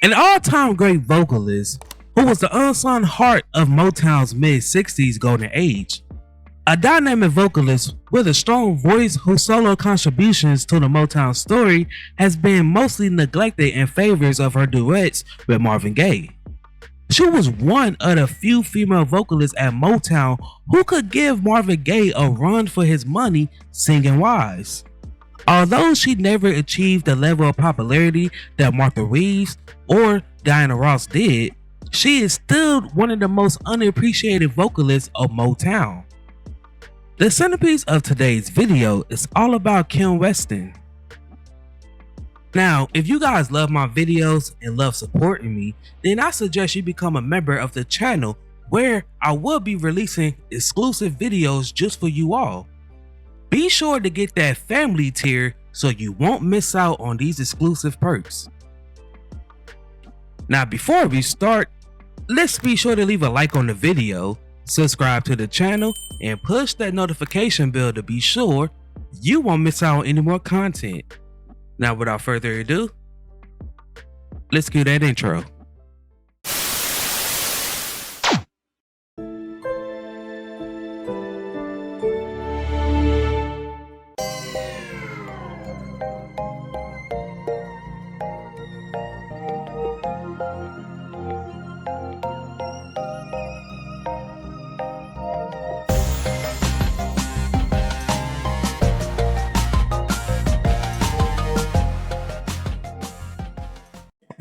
An all-time great vocalist who was the unsung heart of Motown's mid-60s golden age. A dynamic vocalist with a strong voice whose solo contributions to the Motown story has been mostly neglected in favor of her duets with Marvin Gaye. She was one of the few female vocalists at Motown who could give Marvin Gaye a run for his money singing wise. Although she never achieved the level of popularity that Martha Reeves or Diana Ross did, she is still one of the most unappreciated vocalists of Motown. The centerpiece of today's video is all about Kim Weston. Now, if you guys love my videos and love supporting me, then I suggest you become a member of the channel where I will be releasing exclusive videos just for you all. Be sure to get that family tier so you won't miss out on these exclusive perks. Now, before we start, let's be sure to leave a like on the video, subscribe to the channel, and push that notification bell to be sure you won't miss out on any more content. Now, without further ado, let's cue that intro.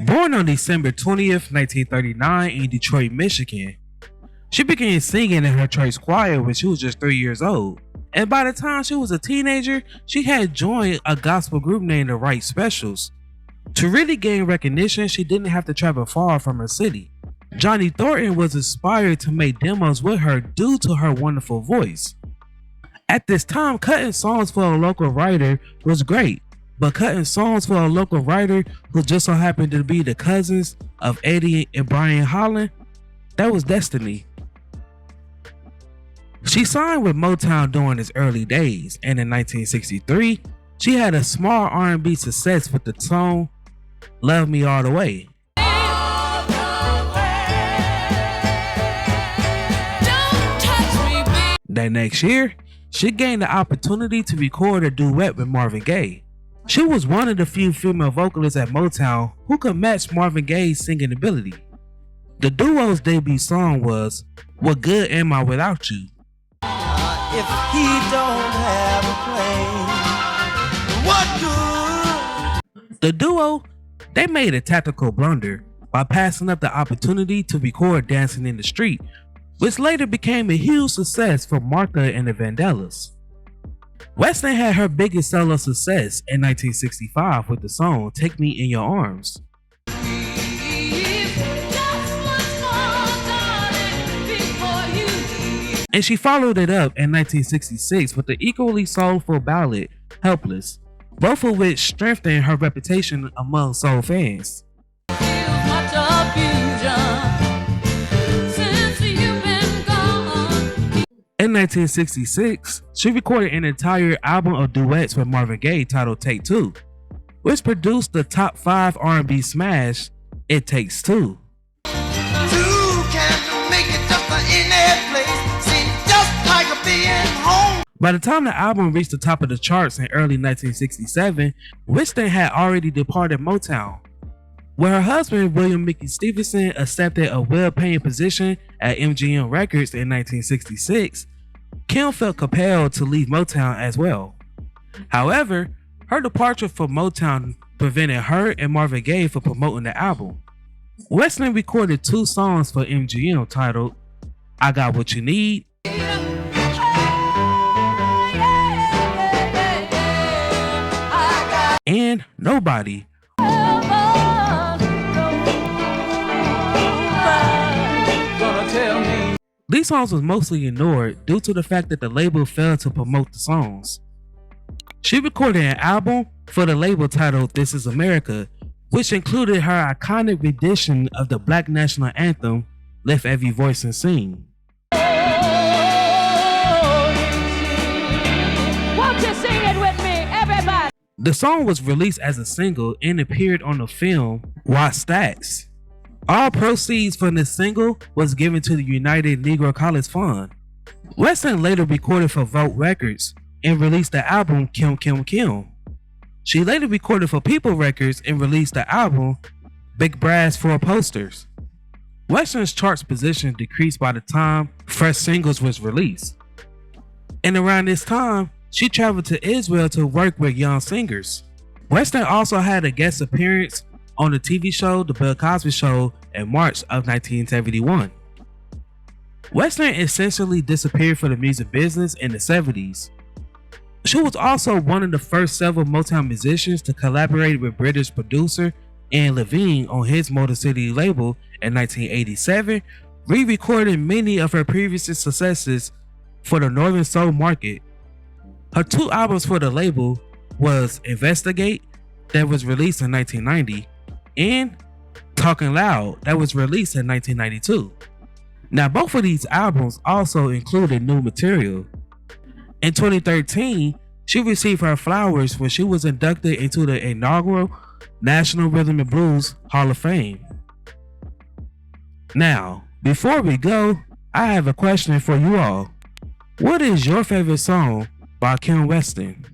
Born on December 20th, 1939 in Detroit, Michigan, she began singing in her church choir when she was just 3 years old, and by the time she was a teenager, she had joined a gospel group named the Right Specials. To really gain recognition, she didn't have to travel far from her city. Johnny Thornton was inspired to make demos with her due to her wonderful voice. At this time, cutting songs for a local writer was great, but cutting songs for a local writer who just so happened to be the cousins of Eddie and Brian Holland, that was destiny. She signed with Motown during its early days, and in 1963, she had a small R&B success with the song Love Me All the Way. That next year, she gained the opportunity to record a duet with Marvin Gaye. She was one of the few female vocalists at Motown who could match Marvin Gaye's singing ability. The duo's debut song was What Good Am I Without You? If he don't have a plane, what good? The duo, they made a tactical blunder by passing up the opportunity to record Dancing in the Street, which later became a huge success for Martha and the Vandellas. Weston had her biggest solo success in 1965 with the song Take Me in Your Arms. And she followed it up in 1966 with the equally soulful ballad Helpless, both of which strengthened her reputation among soul fans. In 1966, she recorded an entire album of duets with Marvin Gaye titled Take Two, which produced the top 5 R&B smash, It Takes Two. By the time the album reached the top of the charts in early 1967, Weston had already departed Motown. When her husband, William Mickey Stevenson, accepted a well-paying position at MGM Records in 1966, Kim felt compelled to leave Motown as well. However, her departure from Motown prevented her and Marvin Gaye from promoting the album. Weston recorded 2 songs for MGM titled I Got What You Need and Nobody. These songs was mostly ignored due to the fact that the label failed to promote the songs. She recorded an album for the label titled This Is America, which included her iconic rendition of the Black National Anthem, Lift Every Voice and Sing. The song was released as a single and appeared on the film Watch Stacks. All proceeds from this single was given to the United Negro College Fund. Weston later recorded for Vote Records and released the album Kim Kim Kim. She later recorded for People Records and released the album Big Brass 4 Posters. Weston's charts position decreased by the time fresh singles was released. And around this time, she traveled to Israel to work with young singers. Weston also had a guest appearance on the TV show The Bill Cosby Show in March of 1971. Weston essentially disappeared from the music business in the 70s. She was also one of the first several Motown musicians to collaborate with British producer Ian Levine on his Motor City label in 1987, re-recording many of her previous successes for the Northern Soul market. Her 2 albums for the label was Investigate, that was released in 1990, and Talking Loud, that was released in 1992. Now, both of these albums also included new material. In 2013, she received her flowers when she was inducted into the inaugural National Rhythm and Blues Hall of Fame. Now, before we go, I have a question for you all. What is your favorite song by Kim Weston?